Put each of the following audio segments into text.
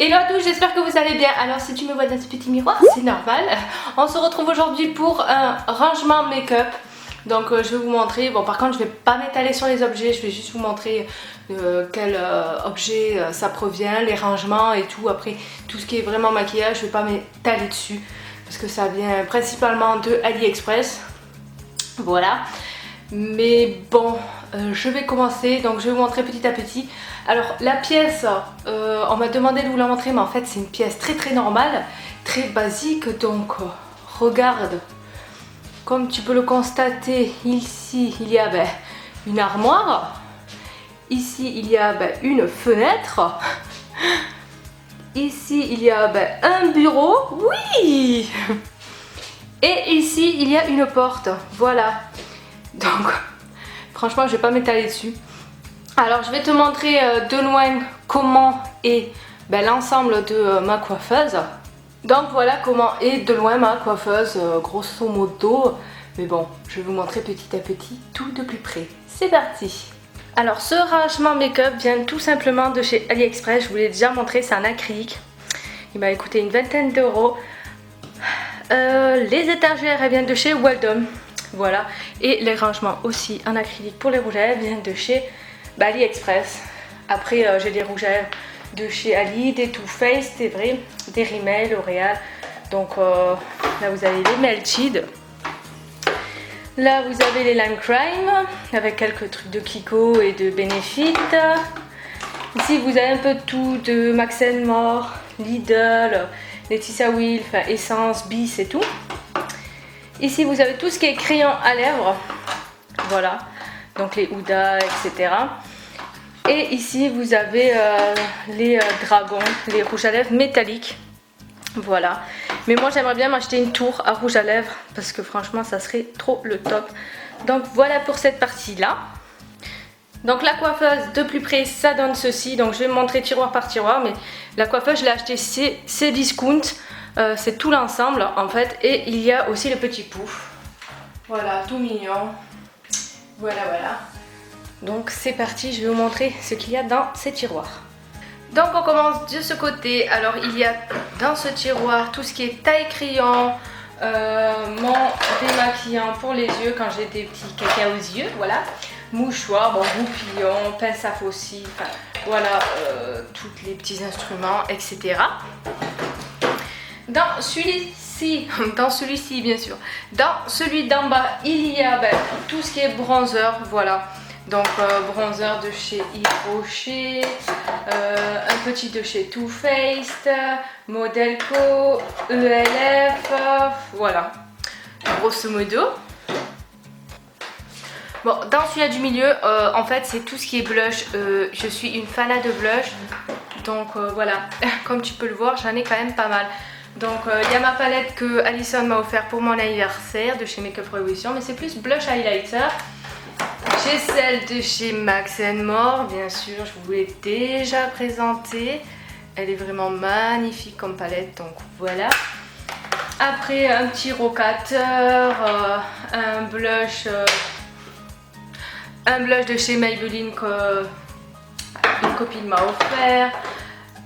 Hello à tous, j'espère que vous allez bien. Alors si tu me vois dans ce petit miroir, c'est normal. On se retrouve aujourd'hui pour un rangement make-up. Donc je vais vous montrer, bon par contre je vais pas m'étaler sur les objets, je vais juste vous montrer quel objet ça provient, les rangements et tout. Après tout ce qui est vraiment maquillage, je vais pas m'étaler dessus parce que ça vient principalement de AliExpress. Voilà. Mais bon, je vais commencer, donc je vais vous montrer petit à petit. Alors la pièce, on m'a demandé de vous la montrer, mais en fait c'est une pièce très normale, très basique. Donc regarde, comme tu peux le constater, ici il y a une armoire, ici il y a une fenêtre, ici il y a un bureau, oui, et ici il y a une porte, voilà. Donc franchement je vais pas m'étaler dessus. Alors je vais te montrer de loin comment est l'ensemble de ma coiffeuse. Donc voilà comment est de loin ma coiffeuse, grosso modo. Mais bon, je vais vous montrer petit à petit tout de plus près. C'est parti. Alors ce rangement make-up vient tout simplement de chez AliExpress. Je vous l'ai déjà montré, c'est un acrylique. Il m'a coûté une vingtaine d'euros. Les étagères elles viennent de chez Weldon. Voilà. Et les rangements aussi en acrylique pour les rouges à lèvres viennent de chez AliExpress. Après j'ai des rouges à lèvres de chez Ali, des Too Faced, c'est vrai, des Rimmel, L'Oréal. Donc là vous avez les Melted. Là vous avez les Lime Crime avec quelques trucs de Kiko et de Benefit. Ici vous avez un peu de tout de Max & More, Lidl, Laetitia Will, enfin Essence, Bis et tout. Ici vous avez tout ce qui est crayon à lèvres, voilà, donc les Huda, etc. Et ici vous avez les dragons, les rouges à lèvres métalliques, voilà. Mais moi j'aimerais bien m'acheter une tour à rouge à lèvres parce que franchement ça serait trop le top. Donc voilà pour cette partie là. Donc la coiffeuse de plus près ça donne ceci, donc je vais me montrer tiroir par tiroir, mais la coiffeuse je l'ai acheté c'est Discount. C'est tout l'ensemble en fait, et il y a aussi le petit pouf, voilà, tout mignon, voilà. Donc c'est parti, je vais vous montrer ce qu'il y a dans ces tiroirs. Donc on commence de ce côté. Alors il y a dans ce tiroir tout ce qui est taille crayon, mon démaquillant pour les yeux quand j'ai des petits caca aux yeux, voilà, mouchoir, bon, goupillon, pince à faux cils, enfin voilà, tous les petits instruments, etc. Dans celui-ci bien sûr, dans celui d'en bas il y a tout ce qui est bronzer, voilà. Donc bronzer de chez Yves Rocher, un petit de chez Too Faced, Modelco, ELF, voilà, grosso modo. Bon, dans celui-là du milieu, en fait c'est tout ce qui est blush, je suis une fanat de blush, donc voilà, comme tu peux le voir j'en ai quand même pas mal. Donc il y a ma palette que Alison m'a offert pour mon anniversaire de chez Makeup Revolution, mais c'est plus blush highlighter. J'ai celle de chez Max & More, bien sûr, je vous l'ai déjà présentée. Elle est vraiment magnifique comme palette, donc voilà. Après un petit rocateur, un blush de chez Maybelline que une copine m'a offert.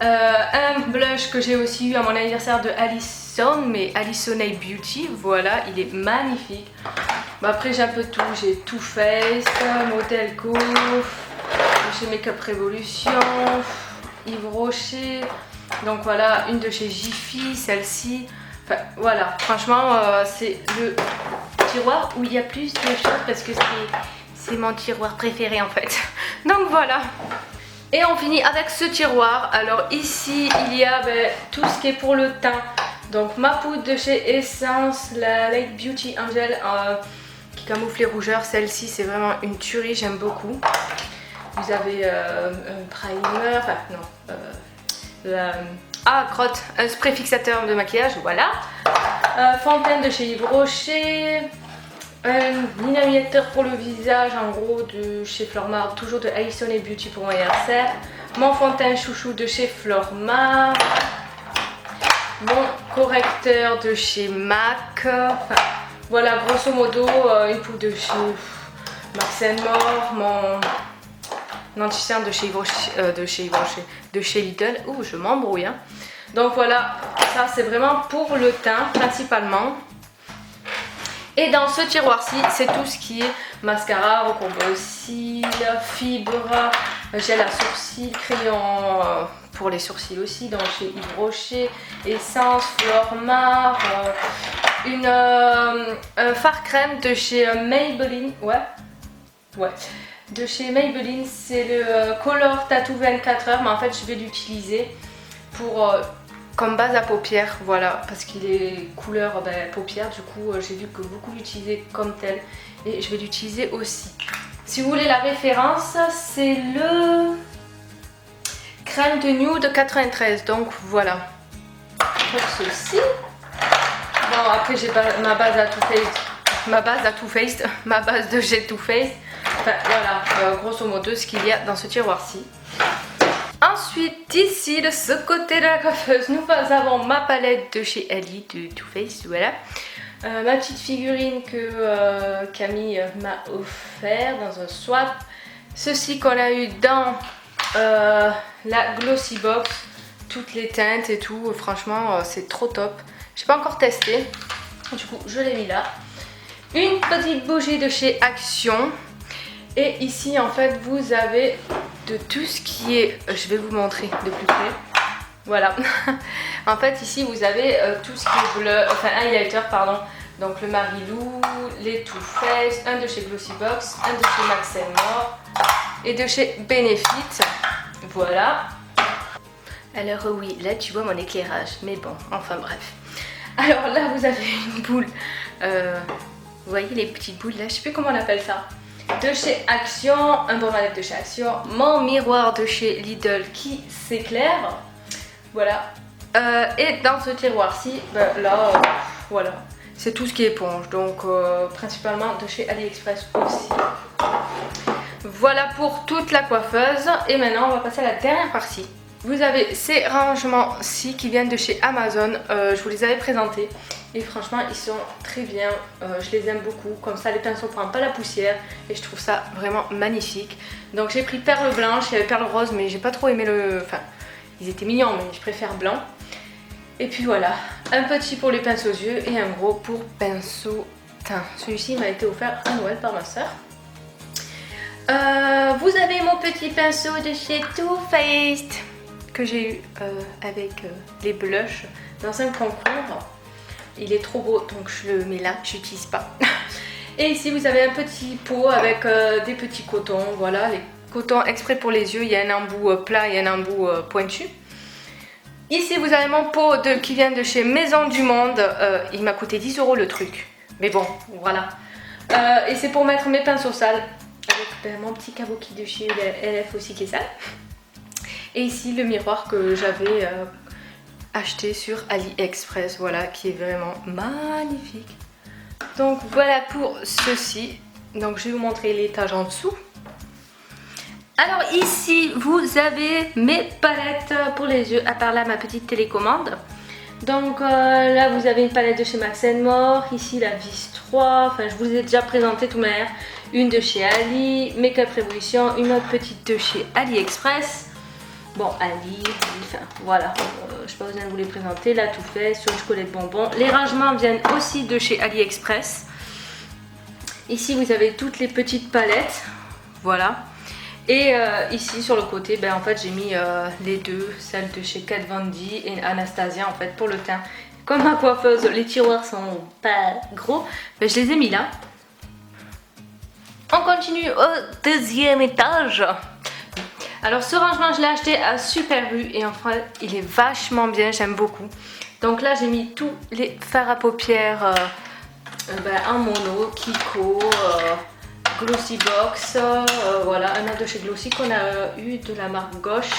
Un blush que j'ai aussi eu à mon anniversaire de Alison, mais Alison Beauty, voilà, il est magnifique. Bon, après j'ai un peu de tout, j'ai Too Faced, Modelco, chez Makeup Revolution, Yves Rocher, donc voilà, une de chez Jiffy, celle-ci, enfin voilà, franchement c'est le tiroir où il y a plus de choses parce que c'est mon tiroir préféré en fait, donc voilà. Et on finit avec ce tiroir. Alors ici il y a tout ce qui est pour le teint. Donc ma poudre de chez Essence, la Light Beauty Angel qui camoufle les rougeurs. Celle-ci c'est vraiment une tuerie, j'aime beaucoup. Vous avez un primer, enfin non, crotte, un spray fixateur de maquillage, voilà. Fontaine de chez Yves Rocher. Un illuminateur pour le visage en gros de chez Flormar, toujours de Alison Beauty pour mon anniversaire. Mon fond de teint chouchou de chez Flormar. Mon correcteur de chez MAC. Enfin, voilà grosso modo une poudre de chez Max & More. anti-cerne de chez de chez Lidl. Ouh, je m'embrouille. Hein. Donc voilà, ça c'est vraiment pour le teint principalement. Et dans ce tiroir-ci, c'est tout ce qui est mascara, recours de cils, fibre, gel à sourcils, crayon pour les sourcils aussi, donc chez Yves Rocher, essence, Flormar, un fard crème de chez Maybelline, ouais, de chez Maybelline, c'est le Color Tattoo 24 heures, mais en fait je vais l'utiliser pour... comme base à paupières, voilà, parce qu'il est couleur paupières, du coup j'ai vu que beaucoup l'utilisaient comme tel et je vais l'utiliser aussi. Si vous voulez la référence, c'est le crème de nude 93, donc voilà pour ceci. Bon, après j'ai ma base à Too Faced, ma base de chez Too Faced, enfin voilà, grosso modo ce qu'il y a dans ce tiroir-ci. Ensuite, ici, de ce côté de la coiffeuse, nous avons ma palette de chez Ali, de Too Faced, voilà. Ma petite figurine que Camille m'a offert dans un swap. Ceci qu'on a eu dans la Glossy Box, toutes les teintes et tout, franchement, c'est trop top. J'ai pas encore testé, du coup, je l'ai mis là. Une petite bougie de chez Action. Et ici, en fait, vous avez de tout ce qui est... je vais vous montrer de plus près. Voilà. En fait, ici, vous avez tout ce qui est bleu... Enfin, highlighter, pardon. Donc, le Marilou, les Too Faced, un de chez Glossybox, un de chez Max More et de chez Benefit. Voilà. Alors, oui, là, tu vois mon éclairage. Mais bon, enfin, bref. Alors, là, vous avez une boule. Vous voyez les petites boules, là? Je sais plus comment on appelle ça. De chez Action, un baume à lèvres de chez Action, mon miroir de chez Lidl qui s'éclaire, voilà. Et dans ce tiroir-ci, là, voilà, c'est tout ce qui est éponge, donc principalement de chez AliExpress aussi. Voilà pour toute la coiffeuse. Et maintenant, on va passer à la dernière partie. Vous avez ces rangements-ci qui viennent de chez Amazon, je vous les avais présentés. Et franchement, ils sont très bien, je les aime beaucoup. Comme ça, les pinceaux ne prennent pas la poussière. Et je trouve ça vraiment magnifique. Donc j'ai pris perle blanche, il y avait perle rose, mais j'ai pas trop aimé le... Enfin, ils étaient mignons, mais je préfère blanc. Et puis voilà, un petit pour les pinceaux aux yeux et un gros pour pinceau teint. Celui-ci m'a été offert à Noël par ma soeur. Vous avez mon petit pinceau de chez Too Faced que j'ai eu avec les blushs dans un concours. Il est trop beau, donc je le mets là, je n'utilise pas. Et ici vous avez un petit pot avec des petits cotons, voilà, les cotons exprès pour les yeux. Il y a un embout plat et un embout pointu. Ici vous avez mon pot qui vient de chez Maison du Monde. Il m'a coûté 10 € le truc, mais bon, voilà. Et c'est pour mettre mes pinceaux sales avec mon petit kabuki de chez LF aussi qui est sale. Et ici le miroir que j'avais acheté sur AliExpress, voilà, qui est vraiment magnifique. Donc voilà pour ceci. Donc je vais vous montrer l'étage en dessous. Alors ici vous avez mes palettes pour les yeux, à part là ma petite télécommande. Donc là vous avez une palette de chez Max More, ici la Vis 3, enfin je vous ai déjà présenté tout manière. Une de chez Ali, Make-up Revolution, une autre petite de chez AliExpress. Bon, Ali, enfin voilà, je n'ai pas besoin de vous les présenter, là tout fait, sur une chocolate bonbon. Les rangements viennent aussi de chez AliExpress. Ici vous avez toutes les petites palettes, voilà. Et ici sur le côté, en fait j'ai mis les deux, celle de chez Kat Von D et Anastasia en fait pour le teint. Comme ma coiffeuse, les tiroirs sont pas gros, je les ai mis là. On continue au deuxième étage. Alors ce rangement je l'ai acheté à Super U et en fait il est vachement bien, j'aime beaucoup. Donc là j'ai mis tous les fards à paupières en mono, Kiko, Glossybox, voilà, un autre de chez Glossy qu'on a eu de la marque Gauche.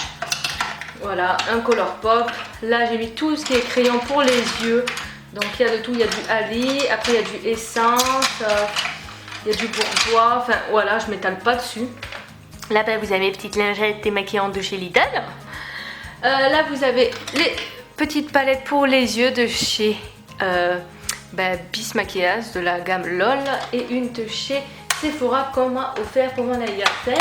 Voilà, un Colourpop. Là j'ai mis tout ce qui est crayon pour les yeux. Donc il y a de tout, il y a du Ali, après il y a du Essence, il y a du Bourjois, enfin voilà, je m'étale pas dessus. Là vous avez les petites lingettes démaquillantes de chez Lidl. Là vous avez les petites palettes pour les yeux de chez Bis Maquillage de la gamme LOL. Et une de chez Sephora qu'on m'a offert pour mon anniversaire.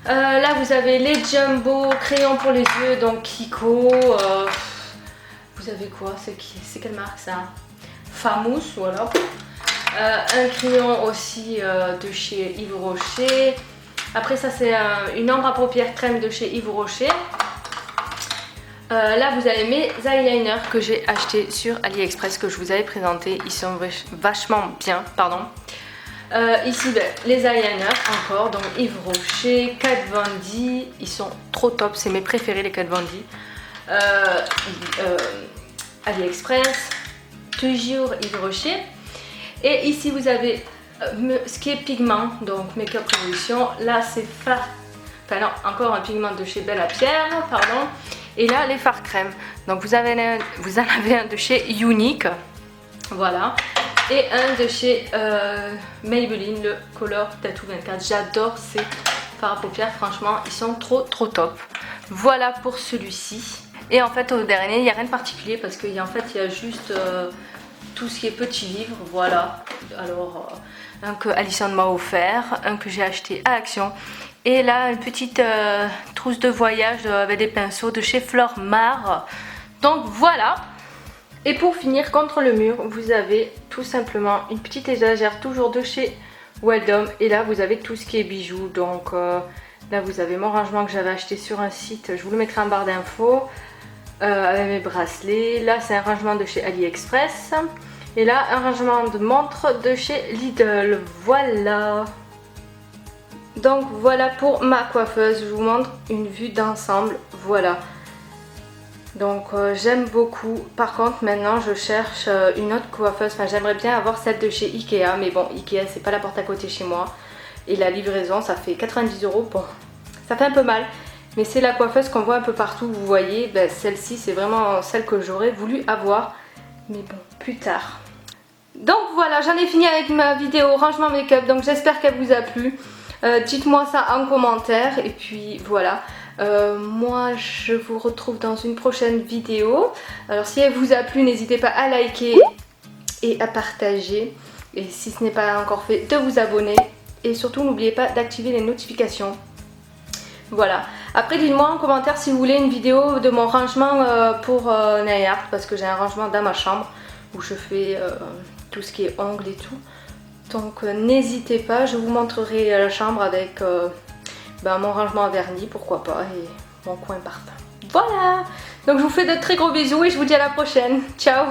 Là vous avez les Jumbo crayons pour les yeux, donc Kiko. Vous avez quoi? C'est quelle marque ça? Famous, voilà. Un crayon aussi de chez Yves Rocher. Après ça c'est une ombre à paupières crème de chez Yves Rocher. Là vous avez mes eyeliners que j'ai achetés sur AliExpress, que je vous avais présenté. Ils sont vachement bien, pardon. Ici les eyeliners encore, donc Yves Rocher, Kat Von D, ils sont trop top, c'est mes préférés les Kat Von D. AliExpress, toujours Yves Rocher. Et ici vous avez ce qui est pigment, donc Make-up Revolution. Là c'est encore un pigment de chez Belle à Pierre, pardon. Et là les fards crème, donc vous en avez un de chez Unique, voilà. Et un de chez Maybelline, le Color Tattoo 24. J'adore ces fards à paupières, franchement ils sont trop top. Voilà pour celui-ci. Et en fait au dernier il n'y a rien de particulier parce qu'il y a juste tout ce qui est petit livre, voilà. Alors un que Alison m'a offert, un que j'ai acheté à Action. Et là une petite trousse de voyage avec des pinceaux de chez Flormar. Donc voilà. Et pour finir, contre le mur, vous avez tout simplement une petite étagère toujours de chez Weldom. Et là, vous avez tout ce qui est bijoux. Donc là, vous avez mon rangement que j'avais acheté sur un site. Je vous le mettrai en barre d'infos. Avec mes bracelets. Là, c'est un rangement de chez AliExpress. Et là, un rangement de montres de chez Lidl. Voilà. Donc voilà pour ma coiffeuse. Je vous montre une vue d'ensemble. Voilà. Donc j'aime beaucoup. Par contre maintenant je cherche une autre coiffeuse. Enfin j'aimerais bien avoir celle de chez Ikea. Mais bon, Ikea c'est pas la porte à côté chez moi. Et la livraison ça fait 90 €. Bon, ça fait un peu mal. Mais c'est la coiffeuse qu'on voit un peu partout. Vous voyez, ben, celle-ci c'est vraiment celle que j'aurais voulu avoir. Mais bon, plus tard. Donc voilà, j'en ai fini avec ma vidéo rangement make-up. Donc j'espère qu'elle vous a plu. Dites-moi ça en commentaire. Et puis voilà. Moi je vous retrouve dans une prochaine vidéo. Alors si elle vous a plu, n'hésitez pas à liker et à partager. Et si ce n'est pas encore fait, de vous abonner. Et surtout n'oubliez pas d'activer les notifications. Voilà. Après dites-moi en commentaire si vous voulez une vidéo de mon rangement pour Nayart. Parce que j'ai un rangement dans ma chambre où je fais tout ce qui est ongles et tout. Donc n'hésitez pas, je vous montrerai la chambre avec mon rangement à vernis, pourquoi pas, et mon coin parfum. Voilà. Donc je vous fais de très gros bisous et je vous dis à la prochaine. Ciao.